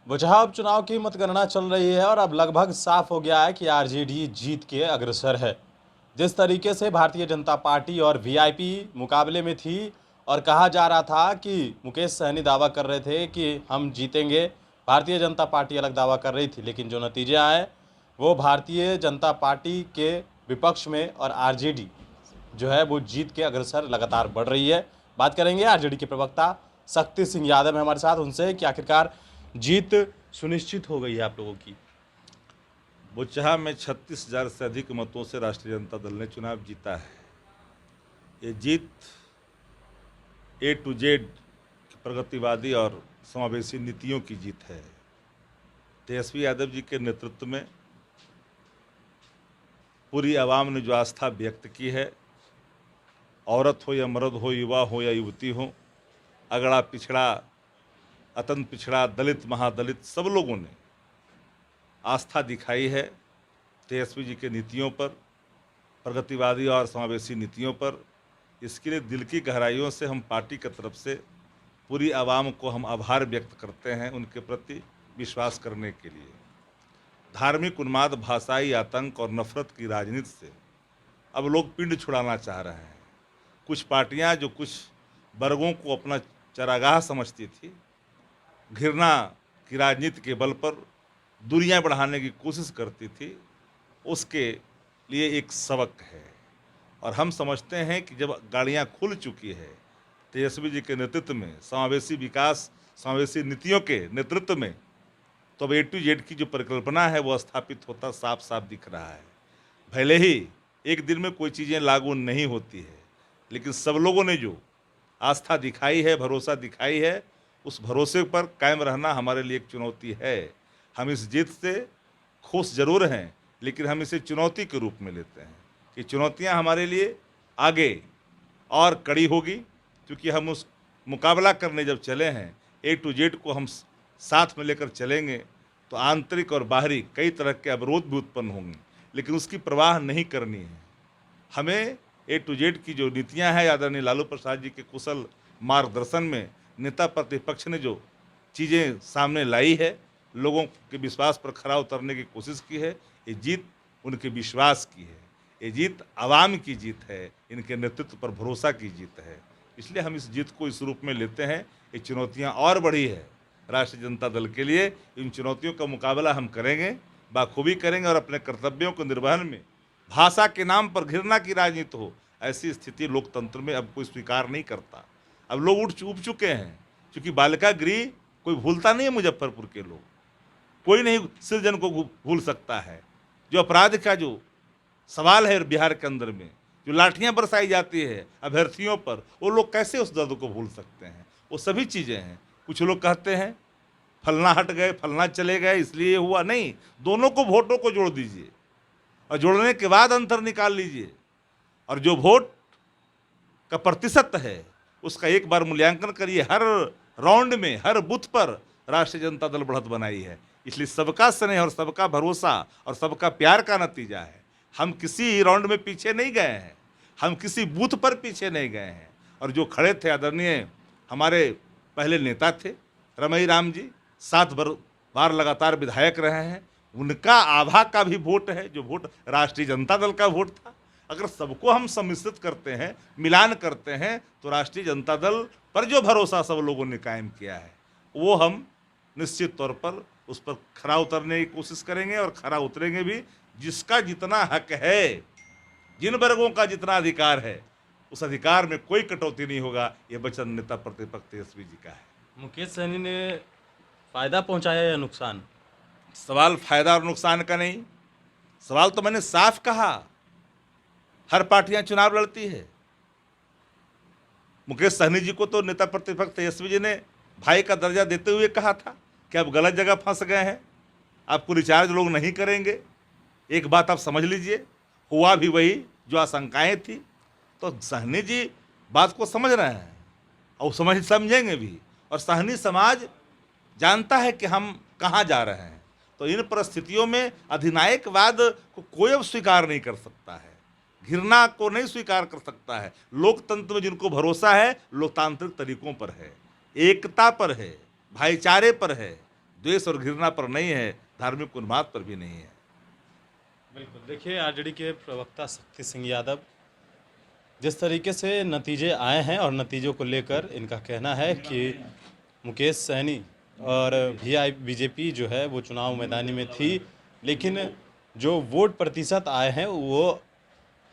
बुचहा उपचुनाव की मतगणना चल रही है और अब लगभग साफ हो गया है कि आरजेडी जीत के अग्रसर है। जिस तरीके से भारतीय जनता पार्टी और वीआईपी मुकाबले में थी और कहा जा रहा था कि मुकेश सहनी दावा कर रहे थे कि हम जीतेंगे, भारतीय जनता पार्टी अलग दावा कर रही थी, लेकिन जो नतीजे आए वो भारतीय जनता पार्टी के विपक्ष में और आरजेडी जो है वो जीत के अग्रसर लगातार बढ़ रही है। बात करेंगे आरजेडी के प्रवक्ता शक्ति सिंह यादव है हमारे साथ, उनसे कि आखिरकार जीत सुनिश्चित हो गई है आप लोगों की। बुचहा में 36,000 से अधिक मतों से राष्ट्रीय जनता दल ने चुनाव जीता है। ये जीत ए टू जेड प्रगतिवादी और समावेशी नीतियों की जीत है। तेजस्वी यादव जी के नेतृत्व में पूरी आवाम ने जो आस्था व्यक्त की है, औरत हो या मर्द हो, युवा हो या युवती हो, अगड़ा पिछड़ा, अत्यंत पिछड़ा, दलित महादलित, सब लोगों ने आस्था दिखाई है तेजस्वी जी के नीतियों पर, प्रगतिवादी और समावेशी नीतियों पर। इसके लिए दिल की गहराइयों से हम पार्टी की तरफ से पूरी आवाम को हम आभार व्यक्त करते हैं उनके प्रति विश्वास करने के लिए। धार्मिक उन्माद, भाषाई आतंक और नफरत की राजनीति से अब लोग पिंड छुड़ाना चाह रहे हैं। कुछ पार्टियां जो कुछ वर्गों को अपना चरागाह समझती थी, घृणा की राजनीति के बल पर दूरियां बढ़ाने की कोशिश करती थी, उसके लिए एक सबक है। और हम समझते हैं कि जब गाड़ियां खुल चुकी है तेजस्वी जी के नेतृत्व में, समावेशी विकास, समावेशी नीतियों के नेतृत्व में, तो अब ए टू जेड की जो परिकल्पना है वो स्थापित होता साफ साफ दिख रहा है। भले ही एक दिन में कोई चीज़ें लागू नहीं होती है, लेकिन सब लोगों ने जो आस्था दिखाई है, भरोसा दिखाई है, उस भरोसे पर कायम रहना हमारे लिए एक चुनौती है। हम इस जीत से खुश जरूर हैं, लेकिन हम इसे चुनौती के रूप में लेते हैं कि चुनौतियां हमारे लिए आगे और कड़ी होगी, क्योंकि हम उस मुकाबला करने जब चले हैं, ए टू जेड को हम साथ में लेकर चलेंगे तो आंतरिक और बाहरी कई तरह के अवरोध भी उत्पन्न होंगे, लेकिन उसकी परवाह नहीं करनी है। हमें ए टू जेड की जो नीतियां हैं, आदरणीय लालू प्रसाद जी के कुशल मार्गदर्शन में नेता प्रतिपक्ष ने जो चीज़ें सामने लाई है, लोगों के विश्वास पर खरा उतरने की कोशिश की है, ये जीत उनके विश्वास की है, ये जीत आवाम की जीत है, इनके नेतृत्व पर भरोसा की जीत है। इसलिए हम इस जीत को इस रूप में लेते हैं। ये चुनौतियां और बढ़ी है राष्ट्रीय जनता दल के लिए। इन चुनौतियों का मुकाबला हम करेंगे, बाखूबी करेंगे और अपने कर्तव्यों के निर्वहन में भाषा के नाम पर घृणा की राजनीति हो, ऐसी स्थिति लोकतंत्र में अब कोई स्वीकार नहीं करता। अब लोग उठ चुके हैं, क्योंकि बालिका गृह कोई भूलता नहीं है। मुजफ्फरपुर के लोग, कोई नहीं सृजन को भूल सकता है। जो अपराध का जो सवाल है बिहार के अंदर में, जो लाठियां बरसाई जाती है अभ्यर्थियों पर, वो लोग कैसे उस दर्द को भूल सकते हैं। वो सभी चीज़ें हैं। कुछ लोग कहते हैं फलना हट गए, फलना चले गए, इसलिए हुआ नहीं। दोनों को, वोटों को जोड़ दीजिए और जोड़ने के बाद अंतर निकाल लीजिए, और जो वोट का प्रतिशत है उसका एक बार मूल्यांकन करिए। हर राउंड में, हर बूथ पर राष्ट्रीय जनता दल बढ़त बनाई है। इसलिए सबका स्नेह और सबका भरोसा और सबका प्यार का नतीजा है। हम किसी राउंड में पीछे नहीं गए हैं, हम किसी बूथ पर पीछे नहीं गए हैं। और जो खड़े थे, आदरणीय हमारे पहले नेता थे रमई राम जी, 7 बार लगातार विधायक रहे हैं, उनका आभा का भी वोट है, जो वोट राष्ट्रीय जनता दल का वोट था। अगर सबको हम सम्मिश्रित करते हैं, मिलान करते हैं, तो राष्ट्रीय जनता दल पर जो भरोसा सब लोगों ने कायम किया है, वो हम निश्चित तौर पर उस पर खरा उतरने की कोशिश करेंगे और खरा उतरेंगे भी। जिसका जितना हक है, जिन वर्गों का जितना अधिकार है, उस अधिकार में कोई कटौती नहीं होगा। ये वचन नेता प्रतिपक्ष तेजस्वी जी का है। मुकेश सहनी ने फायदा पहुंचाया या नुकसान? सवाल फायदा और नुकसान का नहीं, सवाल तो मैंने साफ कहा, हर पार्टियां चुनाव लड़ती है। मुकेश सहनी जी को तो नेता प्रतिपक्ष तेजस्वी जी ने भाई का दर्जा देते हुए कहा था कि आप गलत जगह फंस गए हैं, आपको रिचार्ज लोग नहीं करेंगे। एक बात आप समझ लीजिए, हुआ भी वही जो आशंकाएं थी। तो सहनी जी बात को समझ रहे हैं और समझेंगे भी, और सहनी समाज जानता है कि हम कहाँ जा रहे हैं। तो इन परिस्थितियों में अधिनायकवाद को कोई अब स्वीकार नहीं कर सकता है, घृणा को नहीं स्वीकार कर सकता है। लोकतंत्र में जिनको भरोसा है, लोकतांत्रिक तरीकों पर है, एकता पर है, भाईचारे पर है, द्वेष और घृणा पर नहीं है, धार्मिक उन्माद पर भी नहीं है। बिल्कुल, देखिए आरजेडी के प्रवक्ता शक्ति सिंह यादव जिस तरीके से नतीजे आए हैं और नतीजों को लेकर इनका कहना है कि मुकेश सहनी और बीजेपी जो है वो चुनाव मैदानी में थी, लेकिन जो वोट प्रतिशत आए हैं वो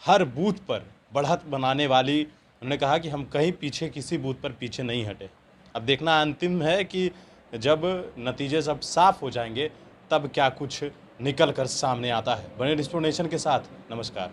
हर बूथ पर बढ़त बनाने वाली, उन्होंने कहा कि हम कहीं पीछे किसी बूथ पर पीछे नहीं हटे। अब देखना अंतिम है कि जब नतीजे सब साफ हो जाएंगे तब क्या कुछ निकल कर सामने आता है। बने रिस्पोर्ट नेशन के साथ, नमस्कार।